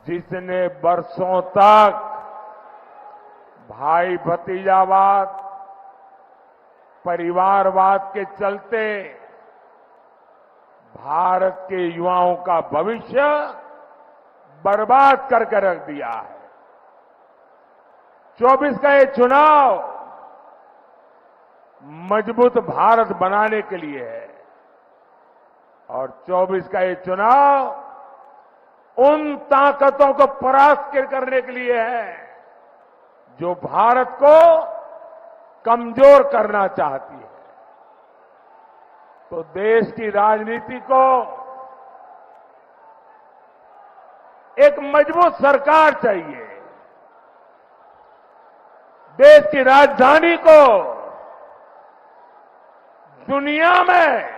जिसने बरसों तक भाई भतीजावाद, परिवारवाद के चलते भारत के युवाओं का भविष्य बर्बाद करके रख दिया है। 24 का ये चुनाव मजबूत भारत बनाने के लिए है और 24 का ये चुनाव उन ताकतों को परास्त करने के लिए है जो भारत को कमजोर करना चाहती है। तो देश की राजनीति को एक मजबूत सरकार चाहिए। देश की राजधानी को दुनिया में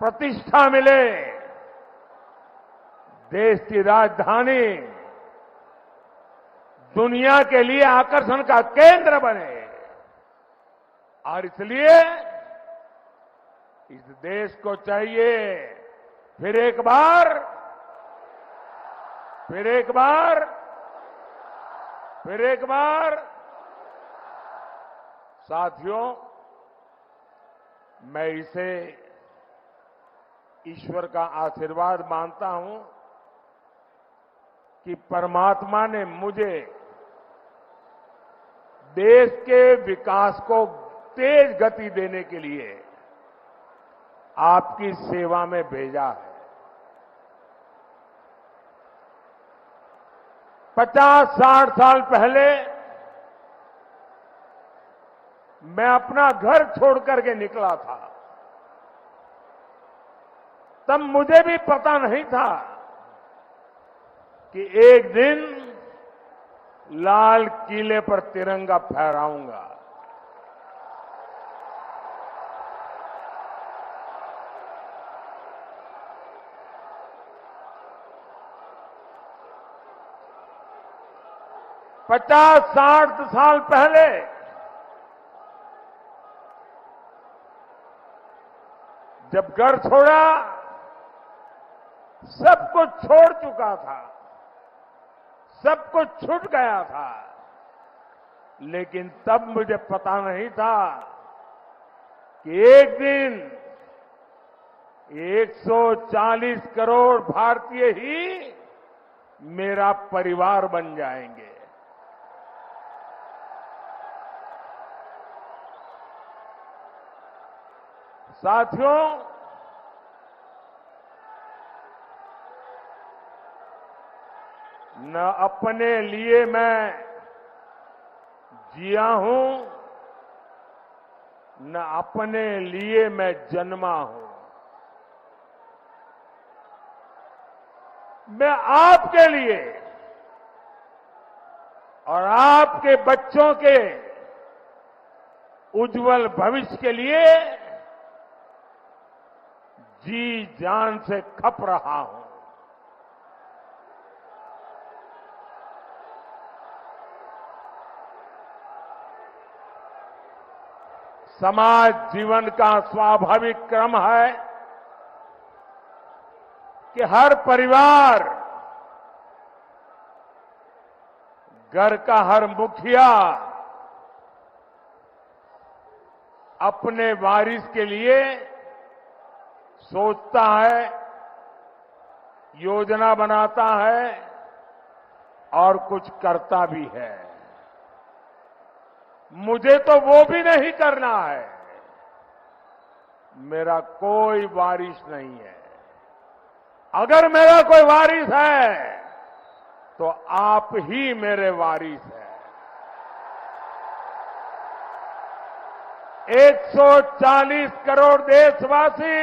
प्रतिष्ठा मिले, देश की राजधानी दुनिया के लिए आकर्षण का केंद्र बने और इसलिए इस देश को चाहिए फिर एक बार साथियों, मैं इसे ईश्वर का आशीर्वाद मानता हूं कि परमात्मा ने मुझे देश के विकास को तेज गति देने के लिए आपकी सेवा में भेजा है। 50-60 साल पहले मैं अपना घर छोड़ करके निकला था। तब मुझे भी पता नहीं था कि एक दिन लाल किले पर तिरंगा फहराऊंगा। पचास 60 साल पहले जब घर छोड़ा, सब कुछ छोड़ चुका था, सब कुछ छूट गया था, लेकिन तब मुझे पता नहीं था कि एक दिन 140 करोड़ भारतीय ही मेरा परिवार बन जाएंगे। साथियों, न अपने लिए मैं जिया हूं, न अपने लिए मैं जन्मा हूं। मैं आपके लिए और आपके बच्चों के उज्जवल भविष्य के लिए जी जान से खप रहा हूं। समाज जीवन का स्वाभाविक क्रम है कि हर परिवार, घर का हर मुखिया अपने वारिस के लिए सोचता है, योजना बनाता है और कुछ करता भी है। मुझे तो वो भी नहीं करना है। मेरा कोई वारिस नहीं है। अगर मेरा कोई वारिस है तो आप ही मेरे वारिस हैं। 140 करोड़ देशवासी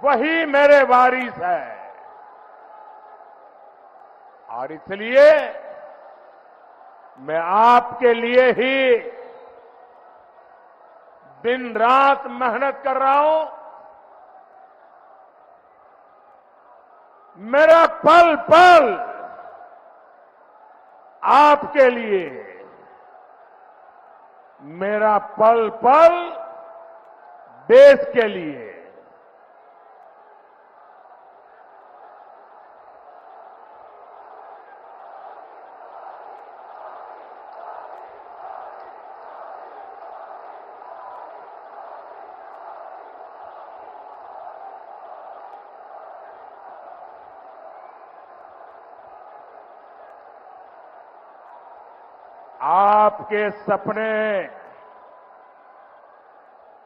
वही मेरे वारिस है और इसलिए मैं आपके लिए ही दिन रात मेहनत कर रहा हूं। मेरा पल पल आपके लिए, मेरा पल पल देश के लिए।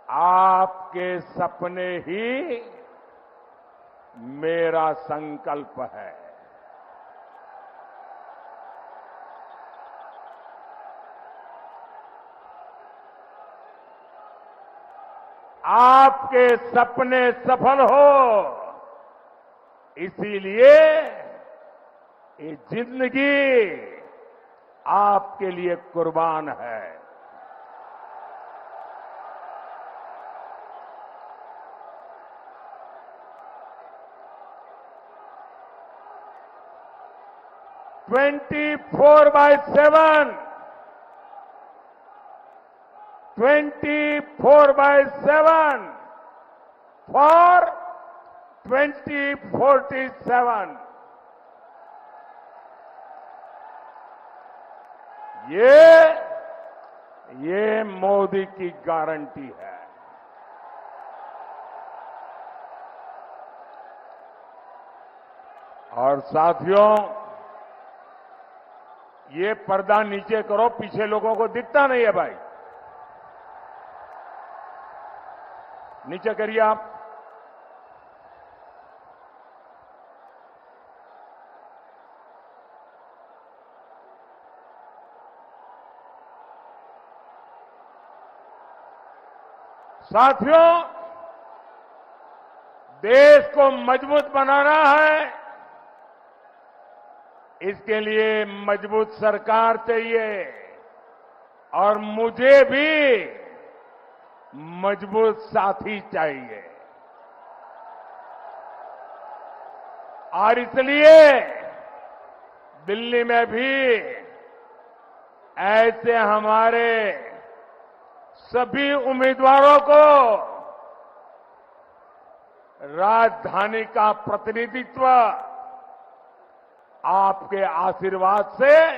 आपके सपने ही मेरा संकल्प है। आपके सपने सफल हो, इसीलिए ये जिंदगी आपके लिए कुर्बान है। "24 by 7, 24 by 7 for 2047" ये मोदी की गारंटी है। और साथियों, ये पर्दा नीचे करो, पीछे लोगों को दिखता नहीं है भाई। नीचे करिए आप। साथियों, देश को मजबूत बनाना है, इसके लिए मजबूत सरकार चाहिए और मुझे भी मजबूत साथी चाहिए। और इसलिए दिल्ली में भी ऐसे हमारे सभी उम्मीदवारों को राजधानी का प्रतिनिधित्व आपके आशीर्वाद से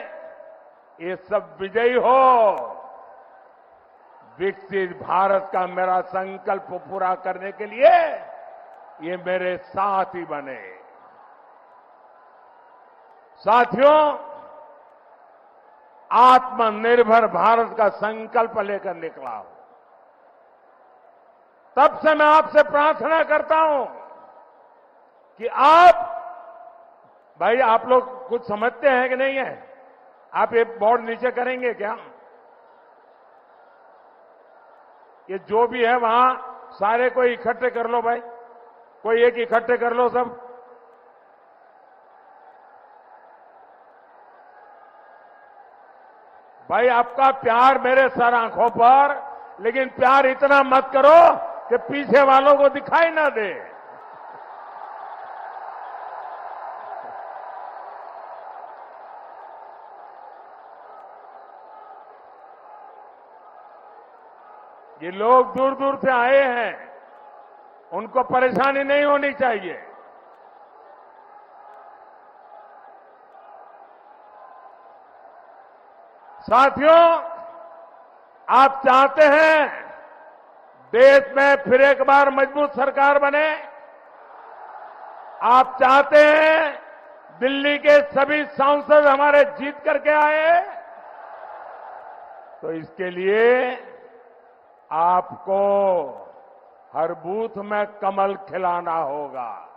ये सब विजयी हो, विकसित भारत का मेरा संकल्प पूरा करने के लिए ये मेरे साथ ही बने। साथियों, आत्मनिर्भर भारत का संकल्प लेकर निकला हूं। तब से मैं आपसे प्रार्थना करता हूं कि भाई आप लोग कुछ समझते हैं कि नहीं है? आप ये बोर्ड नीचे करेंगे क्या? ये जो भी है वहां सारे को इकट्ठे कर लो भाई, कोई एक इकट्ठे कर लो सब। भाई आपका प्यार मेरे सर आंखों पर, लेकिन प्यार इतना मत करो कि पीछे वालों को दिखाई ना दे। ये लोग दूर दूर से आए हैं, उनको परेशानी नहीं होनी चाहिए। साथियों, आप चाहते हैं देश में फिर एक बार मजबूत सरकार बने? आप चाहते हैं दिल्ली के सभी सांसद हमारे जीत करके आए? तो इसके लिए आपको हर बूथ में कमल खिलाना होगा।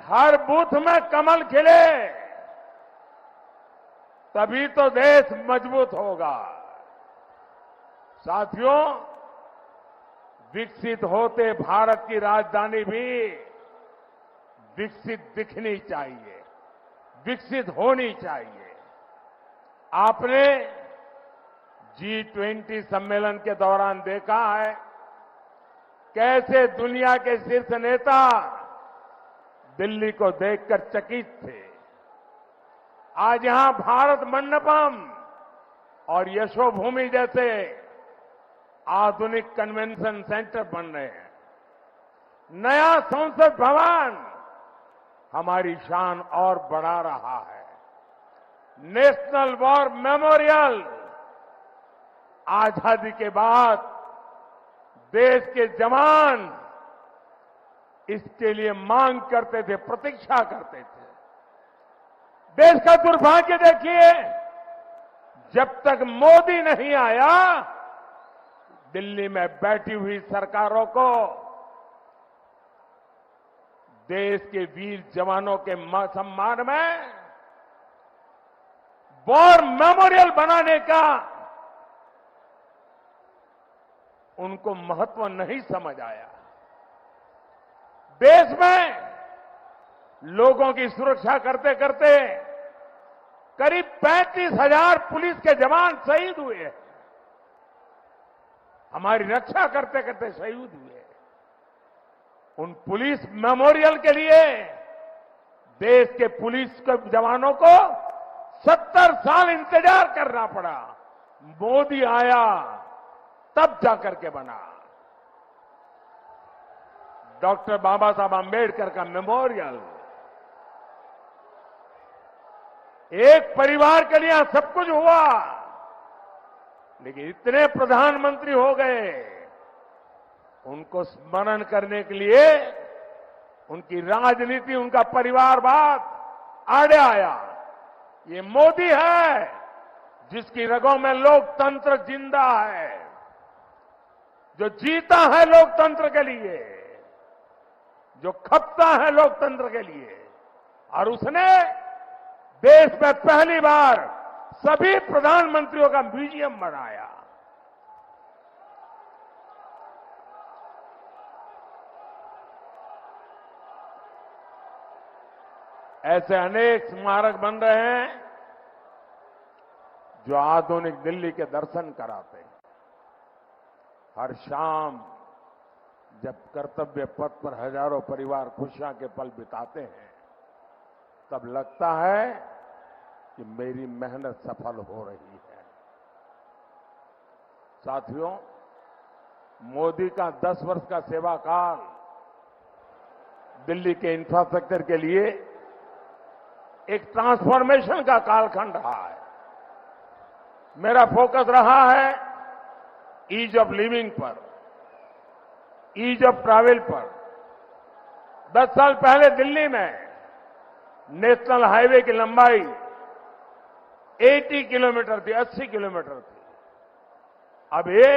हर बूथ में कमल खिले, तभी तो देश मजबूत होगा। साथियों, विकसित होते भारत की राजधानी भी विकसित दिखनी चाहिए, विकसित होनी चाहिए। आपने G20 सम्मेलन के दौरान देखा है कैसे दुनिया के शीर्ष नेता दिल्ली को देखकर चकित थे। आज यहां भारत मंडपम और यशोभूमि जैसे आधुनिक कन्वेंशन सेंटर बन रहे हैं। नया संसद भवन हमारी शान और बढ़ा रहा है। नेशनल वॉर मेमोरियल, आजादी के बाद देश के जवान इसके लिए मांग करते थे, प्रतीक्षा करते थे। देश का दुर्भाग्य देखिए, जब तक मोदी नहीं आया, दिल्ली में बैठी हुई सरकारों को देश के वीर जवानों के सम्मान में वॉर मेमोरियल बनाने का उनको महत्व नहीं समझ आया। देश में लोगों की सुरक्षा करते करते करीब 35,000 पुलिस के जवान शहीद हुए, हमारी रक्षा करते करते शहीद हुए। उन पुलिस मेमोरियल के लिए देश के पुलिस के जवानों को 70 साल इंतजार करना पड़ा। मोदी आया तब जाकर के बना। डॉक्टर बाबा साहब आंबेडकर का मेमोरियल, एक परिवार के लिए सब कुछ हुआ, लेकिन इतने प्रधानमंत्री हो गए, उनको स्मरण करने के लिए उनकी राजनीति, उनका परिवारवाद आड़े आया। ये मोदी है जिसकी रगों में लोकतंत्र जिंदा है, जो जीता है लोकतंत्र के लिए, जो खपता है लोकतंत्र के लिए। और उसने देश में पहली बार सभी प्रधानमंत्रियों का म्यूजियम बनाया। ऐसे अनेक स्मारक बन रहे हैं जो आधुनिक दिल्ली के दर्शन कराते हैं। हर शाम जब कर्तव्य पथ पर हजारों परिवार खुशियां के पल बिताते हैं, तब लगता है कि मेरी मेहनत सफल हो रही है। साथियों, मोदी का 10 वर्ष का सेवा काल दिल्ली के इंफ्रास्ट्रक्चर के लिए एक ट्रांसफॉर्मेशन का कालखंड रहा है। मेरा फोकस रहा है ईज ऑफ लिविंग पर, ईज ऑफ ट्रैवल पर। 10 साल पहले दिल्ली में नेशनल हाईवे की लंबाई 80 किलोमीटर थी, 80 किलोमीटर थी। अब ये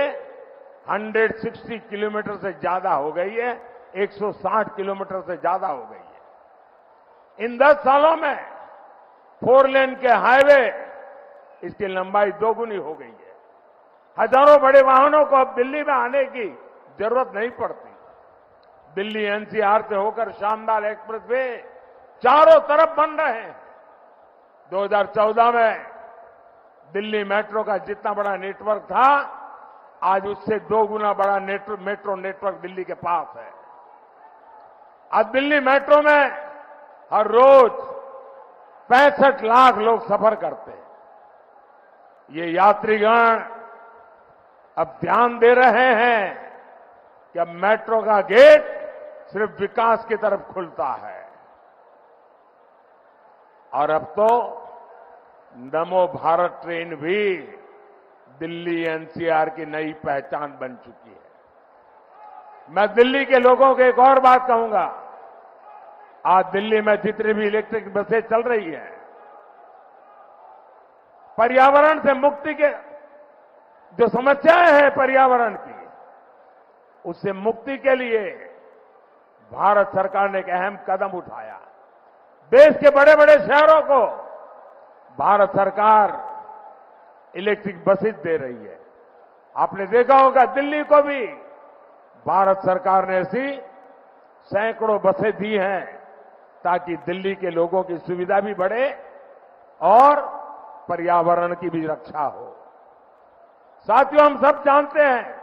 160 किलोमीटर से ज्यादा हो गई है, 160 किलोमीटर से ज्यादा हो गई है। इन 10 सालों में 4 लेन के हाईवे, इसकी लंबाई 2 गुनी हो गई है। हजारों बड़े वाहनों को अब दिल्ली में आने की जरूरत नहीं पड़ती। दिल्ली एनसीआर से होकर शानदार एक्सप्रेस वे चारों तरफ बन रहे हैं। 2014 में दिल्ली मेट्रो का जितना बड़ा नेटवर्क था, आज उससे 2 गुना बड़ा मेट्रो नेटवर्क दिल्ली के पास है। आज दिल्ली मेट्रो में हर रोज 65 लाख लोग सफर करते हैं। ये यात्रीगण अब ध्यान दे रहे हैं कि अब मेट्रो का गेट सिर्फ विकास की तरफ खुलता है। और अब तो नमो भारत ट्रेन भी दिल्ली एनसीआर की नई पहचान बन चुकी है। मैं दिल्ली के लोगों को एक और बात कहूंगा। आज दिल्ली में जितनी भी इलेक्ट्रिक बसें चल रही हैं, पर्यावरण से मुक्ति के जो समस्याएं हैं पर्यावरण की, उससे मुक्ति के लिए भारत सरकार ने एक अहम कदम उठाया। देश के बड़े बड़े शहरों को भारत सरकार इलेक्ट्रिक बसेस दे रही है। आपने देखा होगा दिल्ली को भी भारत सरकार ने ऐसी सैकड़ों बसें दी हैं, ताकि दिल्ली के लोगों की सुविधा भी बढ़े और पर्यावरण की भी रक्षा हो। साथियों, हम सब जानते हैं,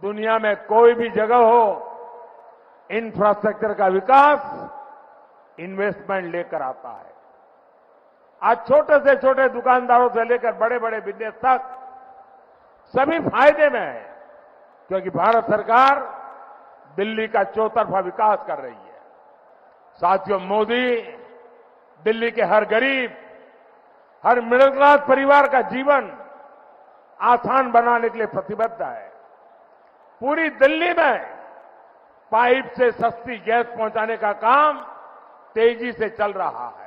दुनिया में कोई भी जगह हो, इंफ्रास्ट्रक्चर का विकास इन्वेस्टमेंट लेकर आता है। आज छोटे से छोटे दुकानदारों से लेकर बड़े बड़े बिजनेस तक सभी फायदे में है, क्योंकि भारत सरकार दिल्ली का चौतरफा विकास कर रही है। साथियों, मोदी दिल्ली के हर गरीब, हर मिडिल क्लास परिवार का जीवन आसान बनाने के लिए प्रतिबद्ध है। पूरी दिल्ली में पाइप से सस्ती गैस पहुंचाने का काम तेजी से चल रहा है।